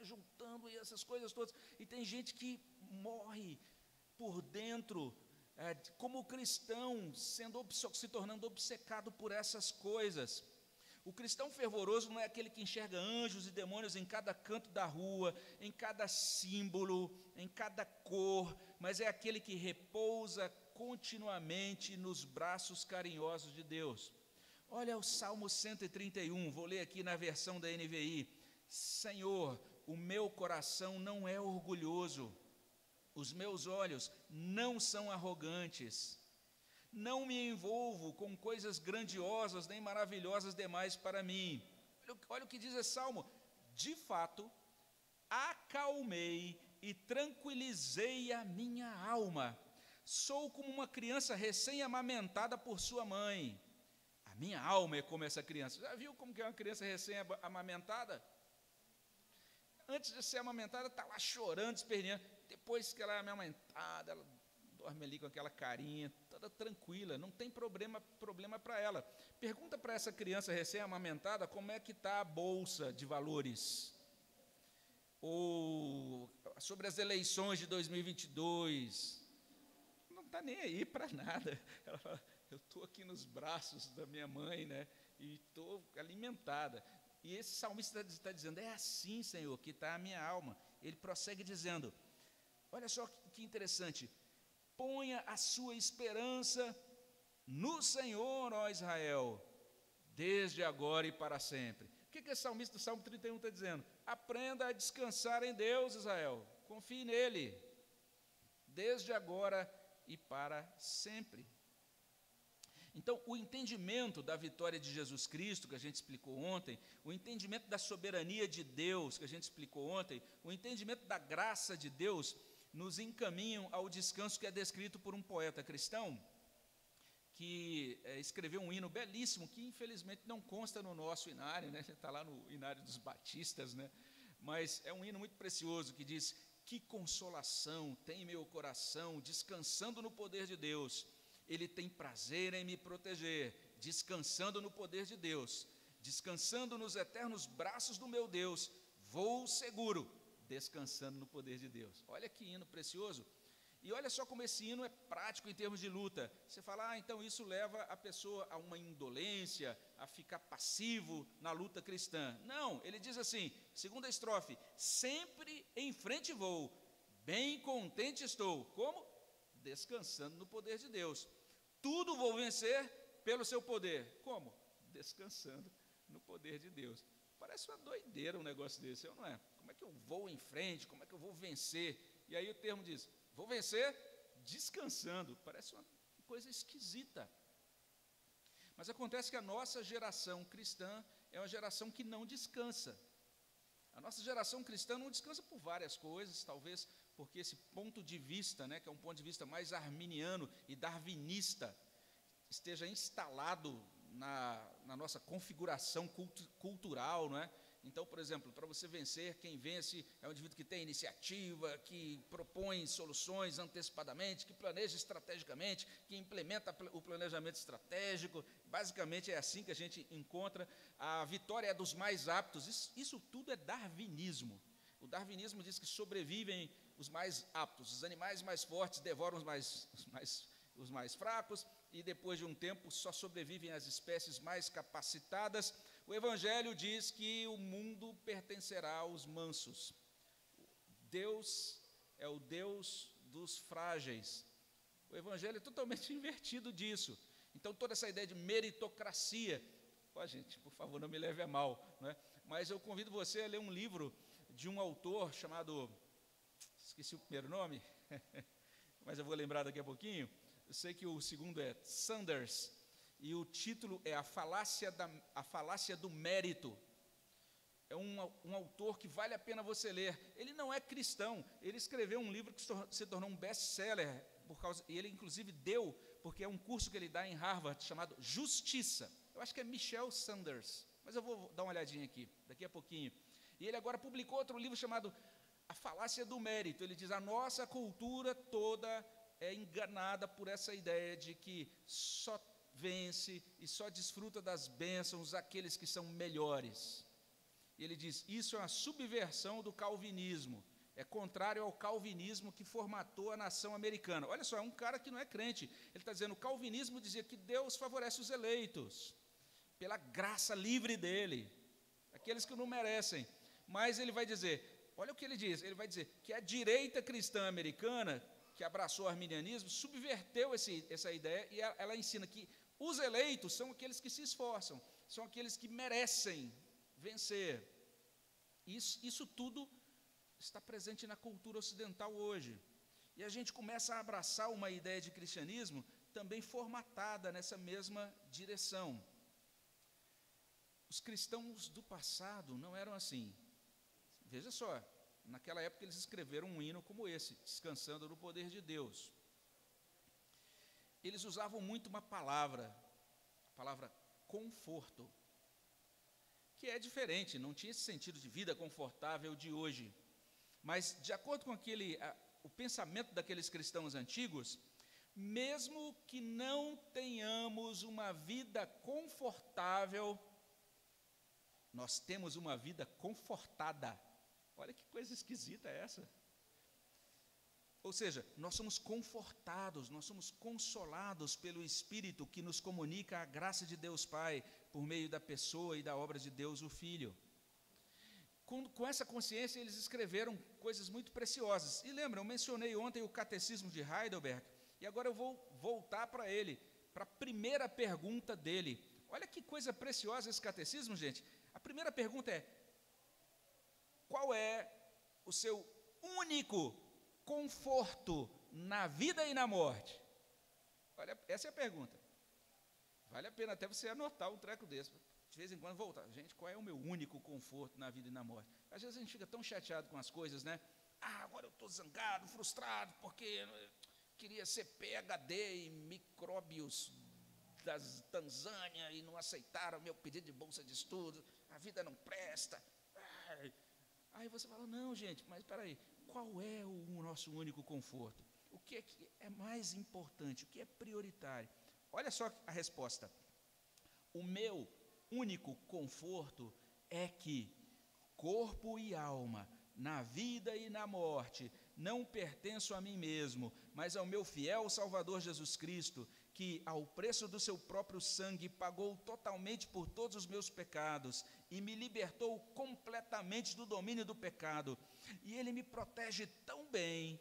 juntando e essas coisas todas. E tem gente que morre por dentro, como cristão, se tornando obcecado por essas coisas. O cristão fervoroso não é aquele que enxerga anjos e demônios em cada canto da rua, em cada símbolo, em cada cor, mas é aquele que repousa continuamente nos braços carinhosos de Deus. Olha o Salmo 131, vou ler aqui na versão da NVI. Senhor, o meu coração não é orgulhoso, os meus olhos não são arrogantes. Não me envolvo com coisas grandiosas nem maravilhosas demais para mim. Olha o que diz esse salmo. De fato, acalmei e tranquilizei a minha alma. Sou como uma criança recém-amamentada por sua mãe. A minha alma é como essa criança. Já viu como que é uma criança recém-amamentada? Antes de ser amamentada, está lá chorando, esperneando. Depois que ela é amamentada, ela dorme ali com aquela carinha, toda tranquila, não tem problema para ela. Pergunta para essa criança recém-amamentada como é que está a bolsa de valores, ou sobre as eleições de 2022, não está nem aí para nada. Ela fala, eu estou aqui nos braços da minha mãe, né, e estou alimentada. E esse salmista está dizendo, é assim, Senhor, que está a minha alma. Ele prossegue dizendo, olha só que interessante, ponha a sua esperança no Senhor, ó Israel, desde agora e para sempre. O que esse salmista do Salmo 31 está dizendo? Aprenda a descansar em Deus, Israel, confie nele, desde agora e para sempre. Então, o entendimento da vitória de Jesus Cristo, que a gente explicou ontem, o entendimento da soberania de Deus, que a gente explicou ontem, o entendimento da graça de Deus, nos encaminham ao descanso que é descrito por um poeta cristão, que escreveu um hino belíssimo, que infelizmente não consta no nosso inário, né? Está lá no inário dos batistas, né? Mas é um hino muito precioso, que diz, que consolação tem meu coração, descansando no poder de Deus, Ele tem prazer em me proteger, descansando no poder de Deus, descansando nos eternos braços do meu Deus, vou seguro, descansando no poder de Deus. Olha que hino precioso. E olha só como esse hino é prático em termos de luta. Você fala, então isso leva a pessoa a uma indolência, a ficar passivo na luta cristã. Não, ele diz assim, segunda estrofe, sempre em frente vou, bem contente estou. Como? Descansando no poder de Deus. Tudo vou vencer pelo seu poder. Como? Descansando no poder de Deus. Parece uma doideira um negócio desse, não é? Como é que eu vou em frente? Como é que eu vou vencer? E aí o termo diz, vou vencer descansando. Parece uma coisa esquisita. Mas acontece que a nossa geração cristã é uma geração que não descansa. A nossa geração cristã não descansa por várias coisas, talvez porque esse ponto de vista, né, que é um ponto de vista mais arminiano e darwinista, esteja instalado na nossa configuração cultural, não é? Então, por exemplo, para você vencer, quem vence é um indivíduo que tem iniciativa, que propõe soluções antecipadamente, que planeja estrategicamente, que implementa o planejamento estratégico. Basicamente é assim que a gente encontra. A vitória é dos mais aptos. Isso tudo é darwinismo. O darwinismo diz que sobrevivem os mais aptos, os animais mais fortes devoram os mais fracos, e depois de um tempo só sobrevivem as espécies mais capacitadas. O Evangelho diz que o mundo pertencerá aos mansos. Deus é o Deus dos frágeis. O Evangelho é totalmente invertido disso. Então, toda essa ideia de meritocracia, gente, por favor, não me leve a mal, não é? Mas eu convido você a ler um livro de um autor chamado, esqueci o primeiro nome, mas eu vou lembrar daqui a pouquinho. Eu sei que o segundo é Sanders, e o título é A Falácia do Mérito. É um autor que vale a pena você ler. Ele não é cristão, ele escreveu um livro que se tornou um best-seller, e ele inclusive deu, porque é um curso que ele dá em Harvard, chamado Justiça. Eu acho que é Michel Sanders, mas eu vou dar uma olhadinha aqui, daqui a pouquinho. E ele agora publicou outro livro chamado A Falácia do Mérito. Ele diz, a nossa cultura toda é enganada por essa ideia de que só vence e só desfruta das bênçãos aqueles que são melhores. E ele diz, isso é uma subversão do calvinismo, é contrário ao calvinismo que formatou a nação americana. Olha só, é um cara que não é crente, ele está dizendo, o calvinismo dizia que Deus favorece os eleitos, pela graça livre dele, aqueles que não merecem. Mas ele vai dizer, olha o que ele diz, ele vai dizer que a direita cristã americana, que abraçou o arminianismo, subverteu essa ideia, e ela ensina que os eleitos são aqueles que se esforçam, são aqueles que merecem vencer. Isso tudo está presente na cultura ocidental hoje. E a gente começa a abraçar uma ideia de cristianismo também formatada nessa mesma direção. Os cristãos do passado não eram assim. Veja só, naquela época eles escreveram um hino como esse, Descansando no Poder de Deus. Eles usavam muito uma palavra, a palavra conforto, que é diferente, não tinha esse sentido de vida confortável de hoje. Mas, de acordo com o pensamento daqueles cristãos antigos, mesmo que não tenhamos uma vida confortável, nós temos uma vida confortada. Olha que coisa esquisita é essa. Ou seja, nós somos confortados, nós somos consolados pelo Espírito que nos comunica a graça de Deus Pai, por meio da pessoa e da obra de Deus o Filho. Com essa consciência, eles escreveram coisas muito preciosas. E lembra, eu mencionei ontem o Catecismo de Heidelberg, e agora eu vou voltar para ele, para a primeira pergunta dele. Olha que coisa preciosa esse catecismo, gente. A primeira pergunta é, qual é o seu único conforto na vida e na morte? Olha, essa é a pergunta. Vale a pena até você anotar um treco desse, de vez em quando voltar. Gente, qual é o meu único conforto na vida e na morte? Às vezes a gente fica tão chateado com as coisas, né? Agora eu estou zangado, frustrado, porque eu queria ser PhD em micróbios da Tanzânia e não aceitaram o meu pedido de bolsa de estudo, a vida não presta. Aí você fala, não, gente, mas espera aí, qual é o nosso único conforto? O que é mais importante? O que é prioritário? Olha só a resposta. O meu único conforto é que corpo e alma, na vida e na morte, não pertenço a mim mesmo, mas ao meu fiel Salvador Jesus Cristo, que ao preço do seu próprio sangue pagou totalmente por todos os meus pecados e me libertou completamente do domínio do pecado. E ele me protege tão bem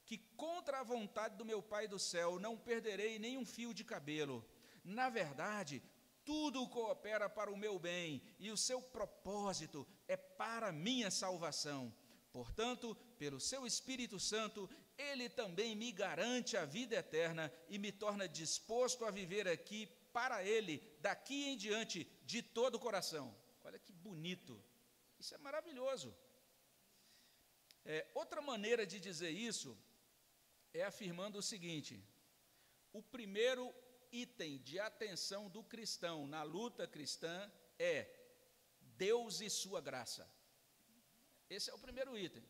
que contra a vontade do meu Pai do céu não perderei nenhum fio de cabelo. Na verdade, tudo coopera para o meu bem e o seu propósito é para a minha salvação. Portanto, pelo seu Espírito Santo, ele também me garante a vida eterna e me torna disposto a viver aqui para ele, daqui em diante, de todo o coração. Olha que bonito. Isso é maravilhoso. Outra maneira de dizer isso é afirmando o seguinte: o primeiro item de atenção do cristão na luta cristã é Deus e sua graça. Esse é o primeiro item.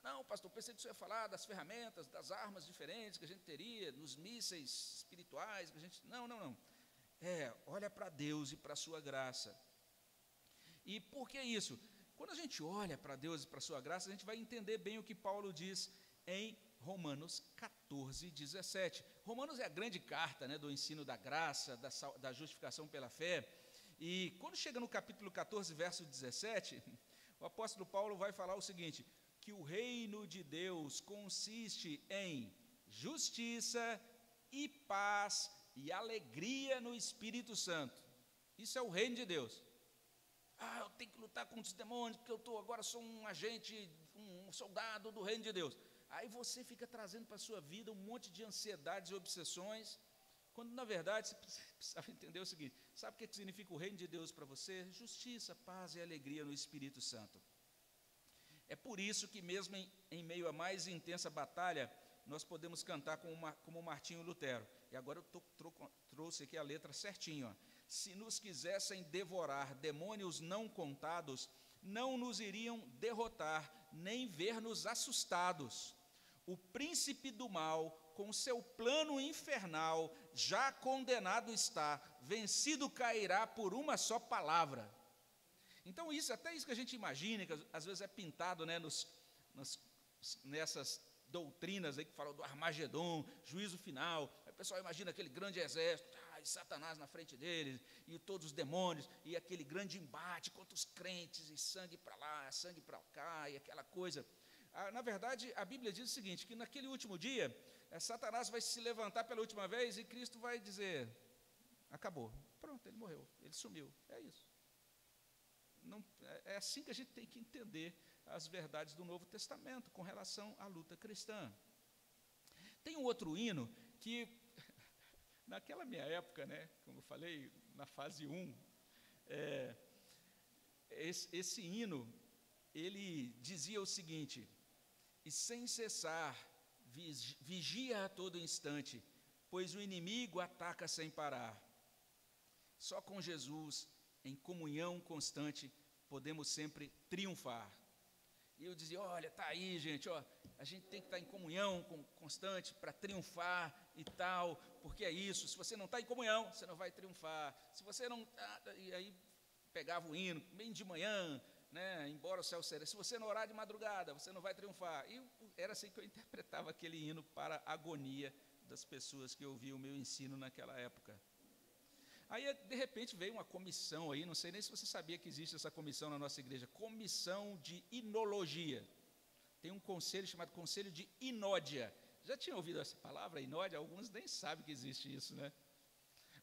Não, pastor, pensei que você ia falar das ferramentas, das armas diferentes que a gente teria, nos mísseis espirituais que a gente... Não. Olha para Deus e para a sua graça. E por que isso? Quando a gente olha para Deus e para a sua graça, a gente vai entender bem o que Paulo diz em Romanos 14, 17. Romanos é a grande carta, né, do ensino da graça, da justificação pela fé. E quando chega no capítulo 14, verso 17, o apóstolo Paulo vai falar o seguinte: que o reino de Deus consiste em justiça e paz e alegria no Espírito Santo. Isso é o reino de Deus. Eu tenho que lutar contra os demônios, porque agora sou um agente, um soldado do reino de Deus. Aí você fica trazendo para a sua vida um monte de ansiedades e obsessões, quando na verdade você precisava entender o seguinte: sabe o que significa o reino de Deus para você? Justiça, paz e alegria no Espírito Santo. É por isso que mesmo em meio a mais intensa batalha, nós podemos cantar como Martinho Lutero. E agora eu trouxe aqui a letra certinho. Ó. Se nos quisessem devorar demônios não contados, não nos iriam derrotar, nem ver-nos assustados. O príncipe do mal, com seu plano infernal, já condenado está, vencido cairá por uma só palavra. Então, até isso que a gente imagina, que às vezes é pintado, né, nessas doutrinas aí que falam do Armagedon, juízo final. Aí o pessoal imagina aquele grande exército, e Satanás na frente deles, e todos os demônios, e aquele grande embate contra os crentes, e sangue para lá, sangue para cá, e aquela coisa. Na verdade, a Bíblia diz o seguinte, que naquele último dia, Satanás vai se levantar pela última vez, e Cristo vai dizer, acabou, pronto, ele morreu, ele sumiu, é isso. Não, é assim que a gente tem que entender as verdades do Novo Testamento com relação à luta cristã. Tem um outro hino que, naquela minha época, né, como eu falei, na fase 1, esse hino, ele dizia o seguinte, e sem cessar, vigia a todo instante, pois o inimigo ataca sem parar. Só com Jesus, em comunhão constante, podemos sempre triunfar. E eu dizia, olha, está aí, gente, ó, a gente tem que estar em comunhão constante para triunfar e tal, porque é isso, se você não está em comunhão, você não vai triunfar. Se você não está, e aí pegava o hino, bem de manhã, né, embora o céu seja, se você não orar de madrugada, você não vai triunfar. E era assim que eu interpretava aquele hino para a agonia das pessoas que ouviam o meu ensino naquela época. Aí, de repente, veio uma comissão aí, não sei nem se você sabia que existe essa comissão na nossa igreja, comissão de inologia. Tem um conselho chamado Conselho de Inódia. Já tinha ouvido essa palavra, inódia? Alguns nem sabem que existe isso, né?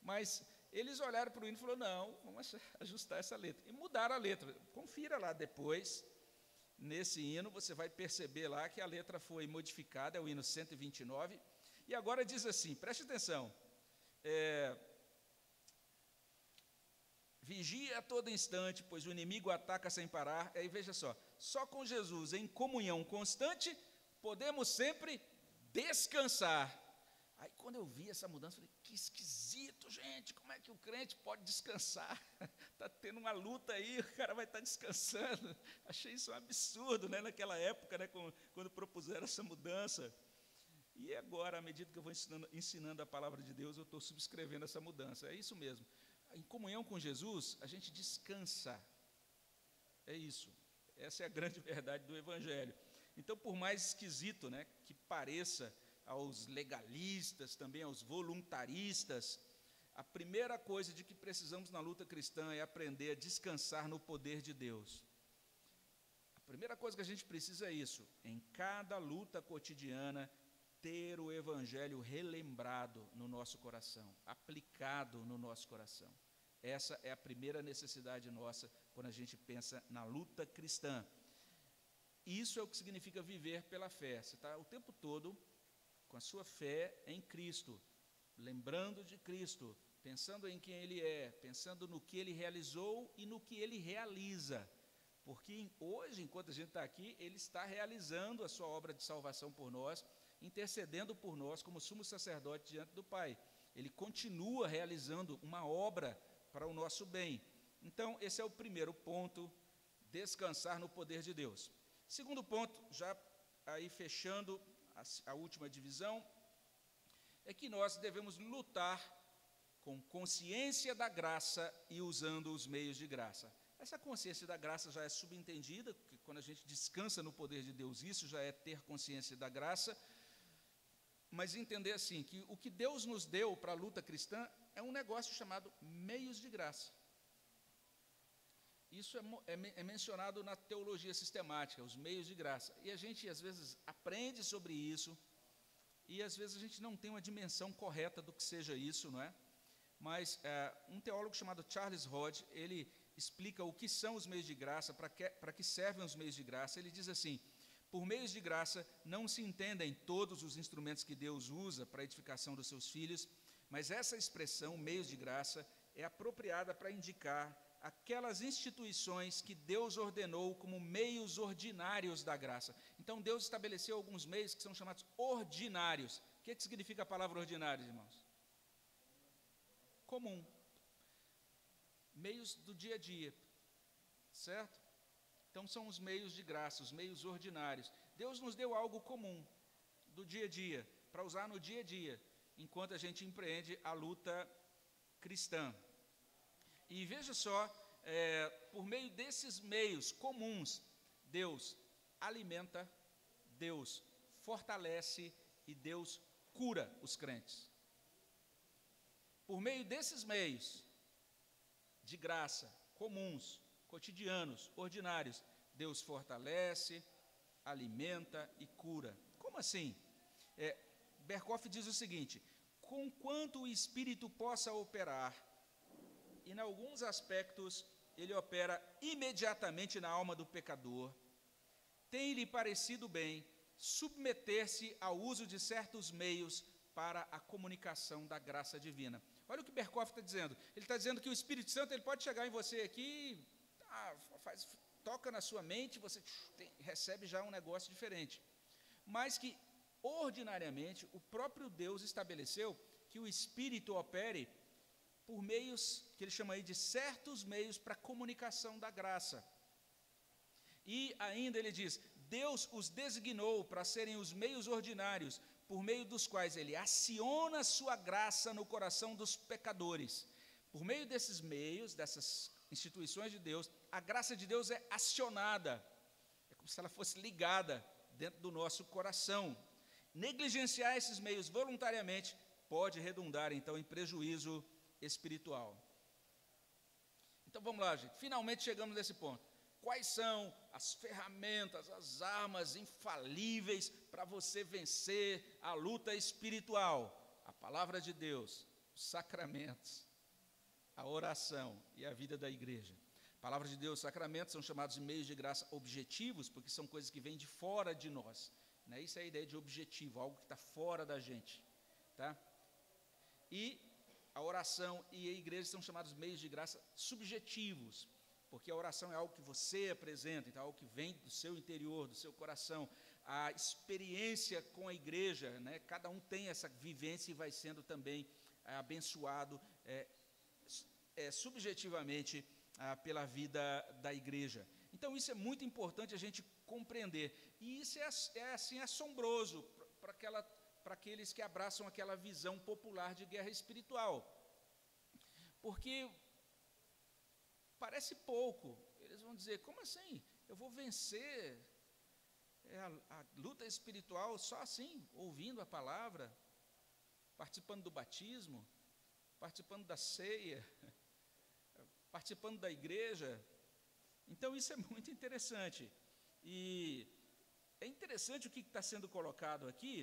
Mas eles olharam para o hino e falaram, não, vamos ajustar essa letra. E mudaram a letra. Confira lá depois, nesse hino, você vai perceber lá que a letra foi modificada, é o hino 129, e agora diz assim, preste atenção, vigia a todo instante, pois o inimigo ataca sem parar. Aí veja só com Jesus em comunhão constante, podemos sempre descansar. Aí quando eu vi essa mudança, eu falei, que esquisito, gente, como é que o crente pode descansar? Está tendo uma luta aí, o cara vai estar descansando. Achei isso um absurdo, né, naquela época, né, quando propuseram essa mudança. E agora, à medida que eu vou ensinando a palavra de Deus, eu estou subscrevendo essa mudança. É isso mesmo. Em comunhão com Jesus, a gente descansa. É isso. Essa é a grande verdade do Evangelho. Então, por mais esquisito, né, que pareça aos legalistas, também aos voluntaristas, a primeira coisa de que precisamos na luta cristã é aprender a descansar no poder de Deus. A primeira coisa que a gente precisa é isso, em cada luta cotidiana, ter o Evangelho relembrado no nosso coração, aplicado no nosso coração. Essa é a primeira necessidade nossa quando a gente pensa na luta cristã. Isso é o que significa viver pela fé. Você está o tempo todo com a sua fé em Cristo, lembrando de Cristo, pensando em quem Ele é, pensando no que Ele realizou e no que Ele realiza. Porque hoje, enquanto a gente está aqui, Ele está realizando a sua obra de salvação por nós, intercedendo por nós como sumo sacerdote diante do Pai. Ele continua realizando uma obra para o nosso bem. Então, esse é o primeiro ponto, descansar no poder de Deus. Segundo ponto, já aí fechando a última divisão, é que nós devemos lutar com consciência da graça e usando os meios de graça. Essa consciência da graça já é subentendida, porque quando a gente descansa no poder de Deus, isso já é ter consciência da graça, mas entender assim, que o que Deus nos deu para a luta cristã é um negócio chamado meios de graça. Isso é mencionado na teologia sistemática, os meios de graça. E a gente, às vezes, aprende sobre isso, e às vezes a gente não tem uma dimensão correta do que seja isso, não é? Mas um teólogo chamado Charles Hodge, ele explica o que são os meios de graça, para que servem os meios de graça. Ele diz assim, por meios de graça não se entendem todos os instrumentos que Deus usa para a edificação dos seus filhos, mas essa expressão, meios de graça, é apropriada para indicar aquelas instituições que Deus ordenou como meios ordinários da graça. Então, Deus estabeleceu alguns meios que são chamados ordinários. O que significa a palavra ordinários, irmãos? Comum. Meios do dia a dia, certo? Então, são os meios de graça, os meios ordinários. Deus nos deu algo comum, do dia a dia, para usar no dia a dia, enquanto a gente empreende a luta cristã. E veja só por meio desses meios comuns, Deus alimenta, Deus fortalece e Deus cura os crentes. Por meio desses meios de graça, comuns, cotidianos, ordinários, Deus fortalece, alimenta e cura. Como assim? Berkhof diz o seguinte: conquanto o Espírito possa operar, e em alguns aspectos ele opera imediatamente na alma do pecador, tem-lhe parecido bem submeter-se ao uso de certos meios para a comunicação da graça divina. Olha o que Berkhof está dizendo. Ele está dizendo que o Espírito Santo ele pode chegar em você aqui, toca na sua mente, você recebe já um negócio diferente. Mas que, ordinariamente, o próprio Deus estabeleceu que o Espírito opere por meios, que ele chama aí de certos meios para a comunicação da graça. E ainda ele diz, Deus os designou para serem os meios ordinários, por meio dos quais ele aciona sua graça no coração dos pecadores. Por meio desses meios, dessas instituições de Deus, a graça de Deus é acionada, é como se ela fosse ligada dentro do nosso coração. Negligenciar esses meios voluntariamente pode redundar, então, em prejuízo espiritual. Então, vamos lá, gente. Finalmente chegamos nesse ponto. Quais são as ferramentas, as armas infalíveis para você vencer a luta espiritual? A palavra de Deus, os sacramentos, a oração e a vida da igreja. A palavra de Deus, os sacramentos são chamados de meios de graça objetivos, porque são coisas que vêm de fora de nós. Né? Isso é a ideia de objetivo, algo que está fora da gente. Tá? E a oração e a igreja são chamados meios de graça subjetivos, porque a oração é algo que você apresenta, então é algo que vem do seu interior, do seu coração. A experiência com a igreja, né, cada um tem essa vivência e vai sendo também abençoado subjetivamente pela vida da igreja. Então isso é muito importante a gente compreender, e isso é assim assombroso para aqueles que abraçam aquela visão popular de guerra espiritual, porque parece pouco. Eles vão dizer, como assim? Eu vou vencer a luta espiritual só assim, ouvindo a palavra, participando do batismo, participando da ceia, participando da igreja. Então isso é muito interessante. E é interessante o que está sendo colocado aqui,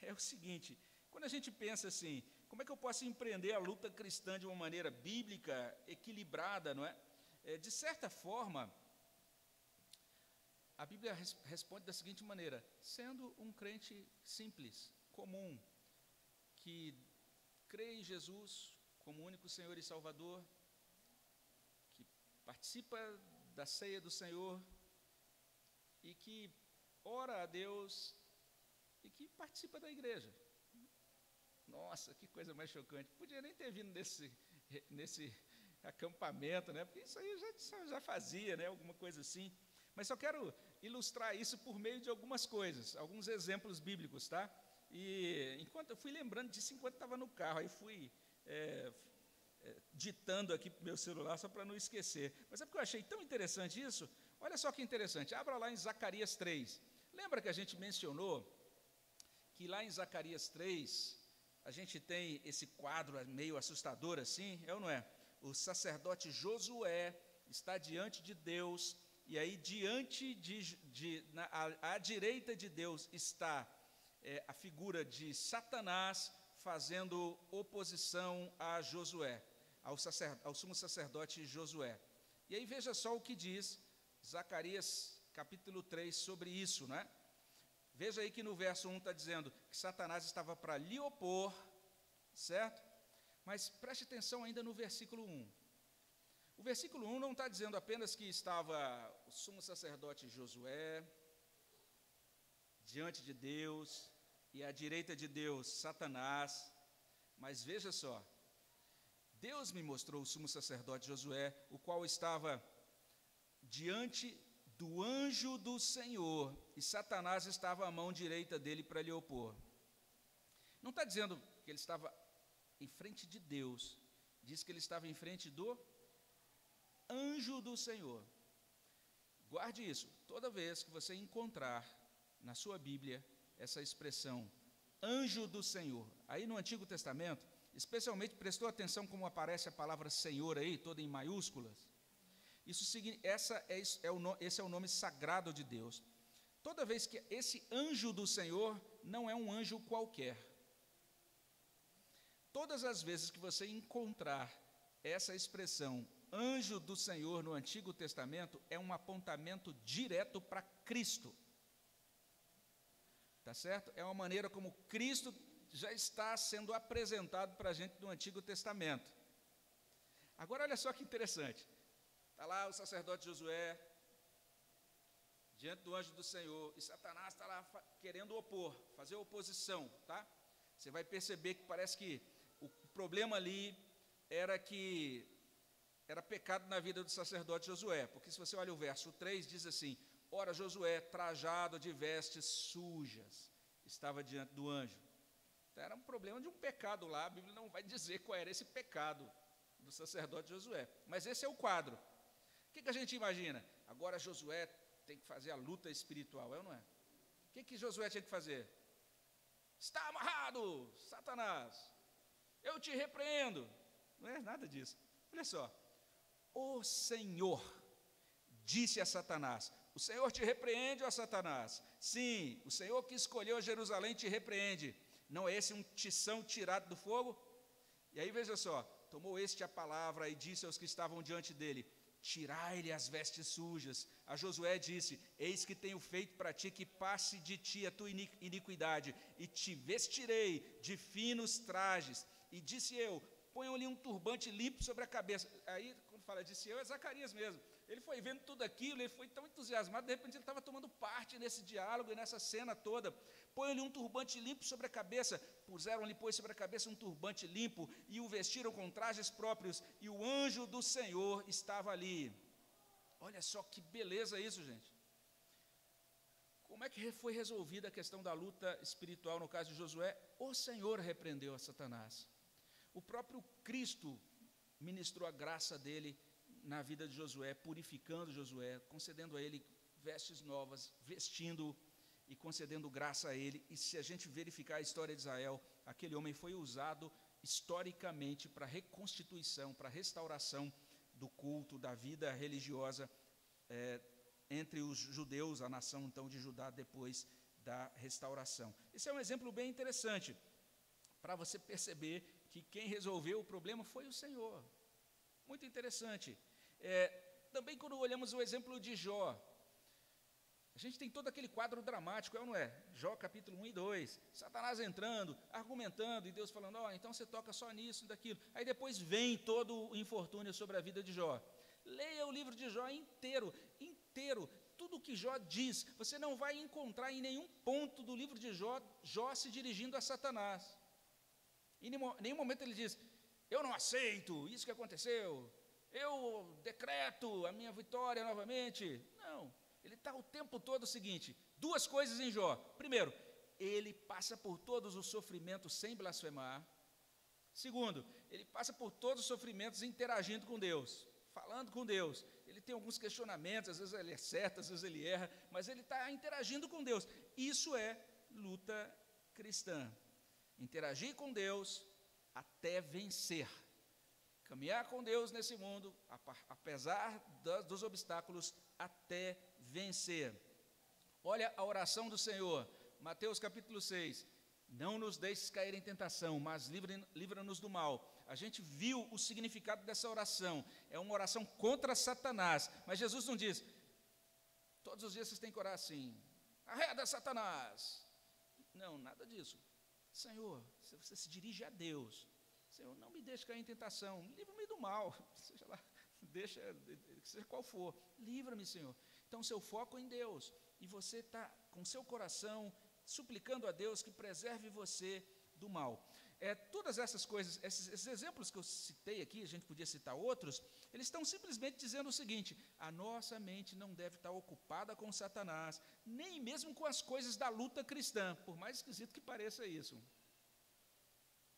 é o seguinte, quando a gente pensa assim, como é que eu posso empreender a luta cristã de uma maneira bíblica, equilibrada, não é? De certa forma, a Bíblia responde da seguinte maneira, sendo um crente simples, comum, que crê em Jesus como único Senhor e Salvador, que participa da ceia do Senhor e que ora a Deus e que participa da igreja. Nossa, que coisa mais chocante. Podia nem ter vindo nesse acampamento, né? Porque isso aí já fazia, né? Alguma coisa assim. Mas só quero ilustrar isso por meio de algumas coisas, alguns exemplos bíblicos, tá? E enquanto eu fui lembrando disso enquanto estava no carro, aí fui ditando aqui para o meu celular só para não esquecer. Mas é porque eu achei tão interessante isso. Olha só que interessante. Abra lá em Zacarias 3. Lembra que a gente mencionou que lá em Zacarias 3 a gente tem esse quadro meio assustador assim, é ou não é? O sacerdote Josué está diante de Deus, e aí à direita de Deus está a figura de Satanás fazendo oposição a Josué, ao sumo sacerdote Josué. E aí veja só o que diz Zacarias capítulo 3 sobre isso, né? Veja aí que no verso 1 está dizendo que Satanás estava para lhe opor, certo? Mas preste atenção ainda no versículo 1. O versículo 1 não está dizendo apenas que estava o sumo sacerdote Josué diante de Deus e à direita de Deus Satanás, mas veja só, Deus me mostrou o sumo sacerdote Josué, o qual estava diante do anjo do Senhor, e Satanás estava à mão direita dele para lhe opor. Não está dizendo que ele estava em frente de Deus, diz que ele estava em frente do anjo do Senhor. Guarde isso. Toda vez que você encontrar na sua Bíblia essa expressão, anjo do Senhor, aí no Antigo Testamento, especialmente, prestou atenção como aparece a palavra Senhor aí, toda em maiúsculas? Esse é o nome sagrado de Deus. Toda vez que esse anjo do Senhor não é um anjo qualquer. Todas as vezes que você encontrar essa expressão, anjo do Senhor, no Antigo Testamento, é um apontamento direto para Cristo. Tá certo? É uma maneira como Cristo já está sendo apresentado para a gente no Antigo Testamento. Agora, olha só que interessante. Está lá o sacerdote Josué, diante do anjo do Senhor, e Satanás está lá querendo fazer oposição, tá? Você vai perceber que parece que o problema ali era pecado na vida do sacerdote Josué, porque se você olha o verso 3, diz assim: ora, Josué, trajado de vestes sujas, estava diante do anjo. Então, era um problema de um pecado lá, a Bíblia não vai dizer qual era esse pecado do sacerdote Josué, mas esse é o quadro. O que a gente imagina? Agora Josué tem que fazer a luta espiritual, é ou não é? O que Josué tinha que fazer? Está amarrado, Satanás, eu te repreendo. Não é nada disso. Olha só, o Senhor disse a Satanás, o Senhor te repreende, ó Satanás? Sim, o Senhor que escolheu Jerusalém te repreende. Não é esse um tição tirado do fogo? E aí veja só, tomou este a palavra e disse aos que estavam diante dele, tirai-lhe as vestes sujas. A Josué disse, eis que tenho feito para ti que passe de ti a tua iniquidade, e te vestirei de finos trajes. E disse eu, ponham-lhe um turbante limpo sobre a cabeça. Aí, quando fala disse eu, é Zacarias mesmo. Ele foi vendo tudo aquilo, ele foi tão entusiasmado, de repente ele estava tomando parte nesse diálogo e nessa cena toda. Ponham-lhe um turbante limpo sobre a cabeça. Puseram-lhe, pois, sobre a cabeça um turbante limpo, e o vestiram com trajes próprios, e o anjo do Senhor estava ali. Olha só que beleza isso, gente. Como é que foi resolvida a questão da luta espiritual no caso de Josué? O Senhor repreendeu a Satanás. O próprio Cristo ministrou a graça dele na vida de Josué, purificando Josué, concedendo a ele vestes novas, vestindo-o e concedendo graça a ele. E se a gente verificar a história de Israel, aquele homem foi usado historicamente para reconstituição, para restauração do culto, da vida religiosa entre os judeus, a nação então de Judá depois da restauração. Esse é um exemplo bem interessante para você perceber que quem resolveu o problema foi o Senhor. Muito interessante. Também quando olhamos o exemplo de Jó, a gente tem todo aquele quadro dramático, é ou não é? Jó capítulo 1 e 2, Satanás entrando, argumentando, e Deus falando, então você toca só nisso e daquilo. Aí depois vem todo o infortúnio sobre a vida de Jó. Leia o livro de Jó inteiro, tudo que Jó diz, você não vai encontrar em nenhum ponto do livro de Jó se dirigindo a Satanás. Em nenhum momento ele diz, eu não aceito isso que aconteceu, eu decreto a minha vitória novamente. Não, ele está o tempo todo o seguinte, duas coisas em Jó. Primeiro, ele passa por todos os sofrimentos sem blasfemar. Segundo, ele passa por todos os sofrimentos interagindo com Deus, falando com Deus. Ele tem alguns questionamentos, às vezes ele acerta, às vezes ele erra, mas ele está interagindo com Deus. Isso é luta cristã. Interagir com Deus até vencer. Caminhar com Deus nesse mundo, apesar dos obstáculos, até vencer. Olha a oração do Senhor, Mateus capítulo 6. Não nos deixes cair em tentação, mas livra-nos do mal. A gente viu o significado dessa oração. É uma oração contra Satanás. Mas Jesus não diz, todos os dias vocês têm que orar assim, arreda Satanás. Não, nada disso. Senhor, você se dirige a Deus. Senhor, não me deixe cair em tentação, livra-me do mal, seja lá, seja qual for, livra-me, Senhor. Então, seu foco é em Deus, e você está com seu coração suplicando a Deus que preserve você do mal. Todas essas coisas, esses exemplos que eu citei aqui, a gente podia citar outros, eles estão simplesmente dizendo o seguinte, a nossa mente não deve estar ocupada com Satanás, nem mesmo com as coisas da luta cristã, por mais esquisito que pareça isso.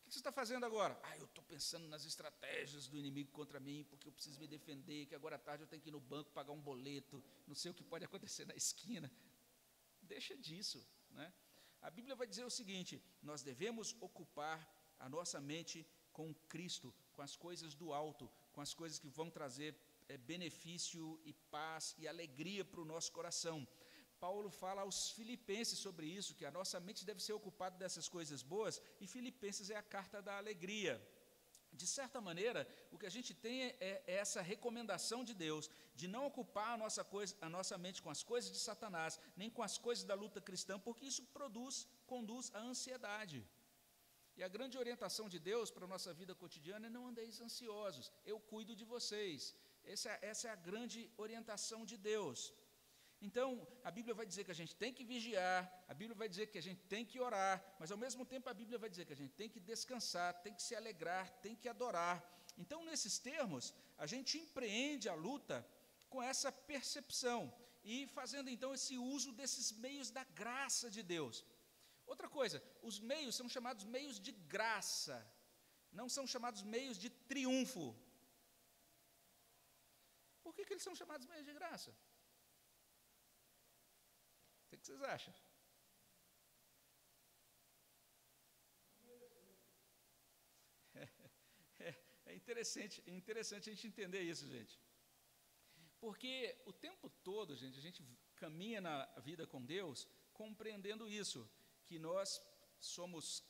que você está fazendo agora? Eu estou pensando nas estratégias do inimigo contra mim, porque eu preciso me defender, que agora à tarde eu tenho que ir no banco pagar um boleto, não sei o que pode acontecer na esquina. Deixa disso, né? A Bíblia vai dizer o seguinte: nós devemos ocupar a nossa mente com Cristo, com as coisas do alto, com as coisas que vão trazer benefício e paz e alegria para o nosso coração. Paulo fala aos Filipenses sobre isso, que a nossa mente deve ser ocupada dessas coisas boas, e Filipenses é a carta da alegria. De certa maneira, o que a gente tem é essa recomendação de Deus, de não ocupar a nossa mente com as coisas de Satanás, nem com as coisas da luta cristã, porque isso conduz à ansiedade. E a grande orientação de Deus para a nossa vida cotidiana é: não andeis ansiosos, eu cuido de vocês. Essa é a grande orientação de Deus. Então, a Bíblia vai dizer que a gente tem que vigiar, a Bíblia vai dizer que a gente tem que orar, mas ao mesmo tempo a Bíblia vai dizer que a gente tem que descansar, tem que se alegrar, tem que adorar. Então, nesses termos, a gente empreende a luta com essa percepção e fazendo então esse uso desses meios da graça de Deus. Outra coisa, os meios são chamados meios de graça, não são chamados meios de triunfo. Por que eles são chamados meios de graça? O que vocês acham? É interessante a gente entender isso, gente. Porque o tempo todo, gente, a gente caminha na vida com Deus compreendendo isso, que nós somos